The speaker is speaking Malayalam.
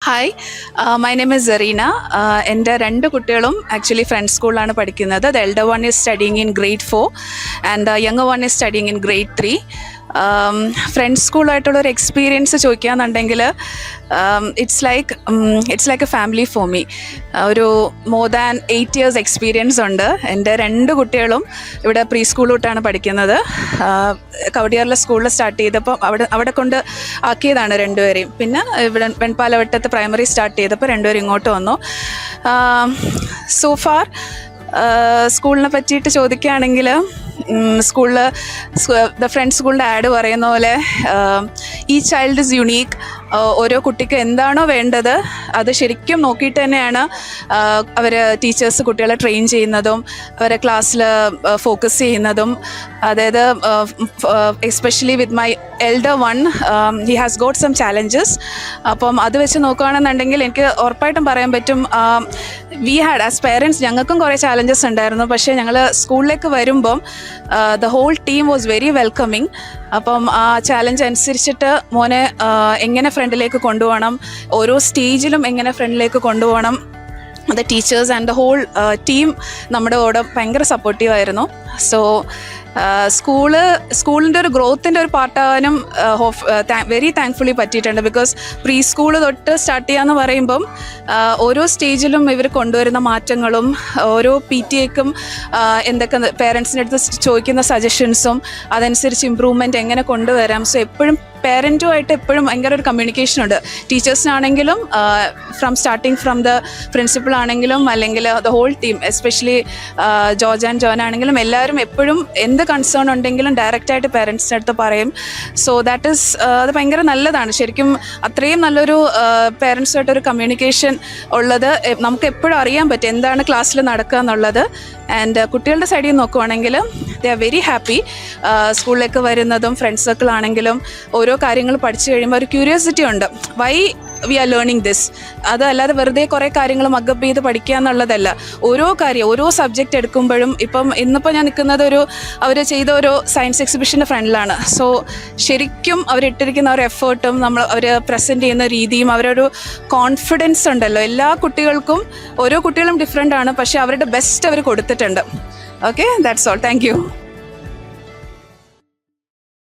Hi, my name is Sereena. എൻ്റെ രണ്ട് കുട്ടികളും ആക്ച്വലി ഫ്രണ്ട്സ് സ്കൂളിലാണ് പഠിക്കുന്നത്. The elder one is studying in grade 4 and the younger one is studying in grade 3. Friends സ്കൂളായിട്ടുള്ളൊരു എക്സ്പീരിയൻസ് ചോദിക്കുകയാണെന്നുണ്ടെങ്കിൽ it's like a family for me. ഒരു മോർ ദാൻ 8 years എക്സ്പീരിയൻസ് ഉണ്ട്. എൻ്റെ രണ്ട് കുട്ടികളും ഇവിടെ പ്രീ സ്കൂൾ തൊട്ടാണ് പഠിക്കുന്നത്. കവടിയാറിലെ സ്കൂളിൽ സ്റ്റാർട്ട് ചെയ്തപ്പോൾ അവിടെ കൊണ്ട് ആക്കിയതാണ് രണ്ടുപേരെയും. പിന്നെ ഇവിടെ വെൺപാലവട്ടത്ത് പ്രൈമറി സ്റ്റാർട്ട് ചെയ്തപ്പോൾ രണ്ടുപേരും ഇങ്ങോട്ട് വന്നു. സോ ഫാർ സ്കൂളിനെ പറ്റിയിട്ട് ചോദിക്കുകയാണെങ്കിൽ സ്കൂളിൽ ദ ഫ്രണ്ട്സ് സ്കൂളിൻ്റെ ആഡ് പറയുന്ന പോലെ ഈ ചൈൽഡ് ഇസ് യുണീക്ക്. ഓരോ കുട്ടിക്ക് എന്താണോ വേണ്ടത് അത് ശരിക്കും നോക്കിയിട്ട് തന്നെയാണ് അവർ ടീച്ചേഴ്സ് കുട്ടികളെ ട്രെയിൻ ചെയ്യുന്നതും അവരെ ക്ലാസ്സിൽ ഫോക്കസ് ചെയ്യുന്നതും. അതായത് especially with my elder one, he has got some challenges. അപ്പം അത് വെച്ച് നോക്കുകയാണെന്നുണ്ടെങ്കിൽ എനിക്ക് ഉറപ്പായിട്ടും പറയാൻ പറ്റും, വി ഹാഡ് ആസ് പേരൻസ് ഞങ്ങൾക്കും കുറേ ചാലഞ്ചസ് ഉണ്ടായിരുന്നു. പക്ഷേ ഞങ്ങൾ സ്കൂളിലേക്ക് വരുമ്പം the whole team was very welcoming. അപ്പം ആ ചാലഞ്ച് അനുസരിച്ചിട്ട് മോനെ എങ്ങനെ ഫ്രണ്ടിലേക്ക് കൊണ്ടുപോകണം, ഓരോ സ്റ്റേജിലും എങ്ങനെ ഫ്രണ്ടിലേക്ക് കൊണ്ടുപോകണം, the teachers and the whole team നമ്മുടെ കൂടെ ഭയങ്കര സപ്പോർട്ടീവായിരുന്നു. സോ സ്കൂളിൻ്റെ ഒരു ഗ്രോത്തിൻ്റെ ഒരു പാർട്ടാകാനും വെരി താങ്ക്ഫുള്ളി പറ്റിയിട്ടുണ്ട്. ബിക്കോസ് പ്രീ സ്കൂൾ തൊട്ട് സ്റ്റാർട്ട് ചെയ്യാന്ന് പറയുമ്പം ഓരോ സ്റ്റേജിലും ഇവർ കൊണ്ടുവരുന്ന മാറ്റങ്ങളും ഓരോ PTA-ക്കും എന്തൊക്കെ പേരൻസിൻ്റെ അടുത്ത് ചോദിക്കുന്ന സജഷൻസും അതനുസരിച്ച് ഇമ്പ്രൂവ്മെൻറ്റ് എങ്ങനെ കൊണ്ടുവരാം. സോ എപ്പോഴും പേരൻറ്റുമായിട്ട് എപ്പോഴും ഭയങ്കര ഒരു കമ്മ്യൂണിക്കേഷൻ ഉണ്ട്. ടീച്ചേഴ്സിനാണെങ്കിലും ഫ്രം ദ പ്രിൻസിപ്പൾ ആണെങ്കിലും അല്ലെങ്കിൽ the whole team, especially George and John ആണെങ്കിലും എല്ലാവരും എപ്പോഴും എന്ത് കൺസേൺ ഉണ്ടെങ്കിലും ഡയറക്റ്റായിട്ട് പേരൻസിൻ്റെ അടുത്ത് പറയും. സോ ദാറ്റ് ഈസ് അത് ഭയങ്കര നല്ലതാണ്. ശരിക്കും അത്രയും നല്ലൊരു പേരൻസുമായിട്ടൊരു കമ്മ്യൂണിക്കേഷൻ ഉള്ളത് നമുക്ക് എപ്പോഴും അറിയാൻ പറ്റും എന്താണ് ക്ലാസ്സിൽ നടക്കുക എന്നുള്ളത്. ആൻഡ് കുട്ടികളുടെ സൈഡിൽ നോക്കുവാണെങ്കിൽ ദേ ആർ വെരി ഹാപ്പി. സ്കൂളിലേക്ക് വരുന്നതും ഫ്രണ്ട്സ് സർക്കിൾ ആണെങ്കിലും ഓരോ കാര്യങ്ങൾ പഠിച്ചു കഴിയുമ്പോൾ ഒരു ക്യൂരിയോസിറ്റി ഉണ്ട്, why we are learning this. അതല്ലാതെ വെറുതെ കുറേ കാര്യങ്ങൾ മഗപ്പ് ചെയ്ത് പഠിക്കുക എന്നുള്ളതല്ല. ഓരോ സബ്ജക്റ്റ് എടുക്കുമ്പോഴും ഇന്നിപ്പോൾ ഞാൻ നിൽക്കുന്നത് അവർ ചെയ്ത ഒരു സയൻസ് എക്സിബിഷൻ്റെ ഫ്രണ്ടിലാണ്. സോ ശരിക്കും അവരിട്ടിരിക്കുന്ന ഒരു എഫേർട്ടും അവർ പ്രസൻറ്റ് ചെയ്യുന്ന രീതിയും അവരൊരു കോൺഫിഡൻസ് ഉണ്ടല്ലോ. എല്ലാ കുട്ടികൾക്കും ഓരോ കുട്ടികളും ഡിഫറെൻ്റ് ആണ്, പക്ഷേ അവരുടെ ബെസ്റ്റ് അവർ കൊടുത്തിട്ടുണ്ട്. Okay, that's all. Thank you.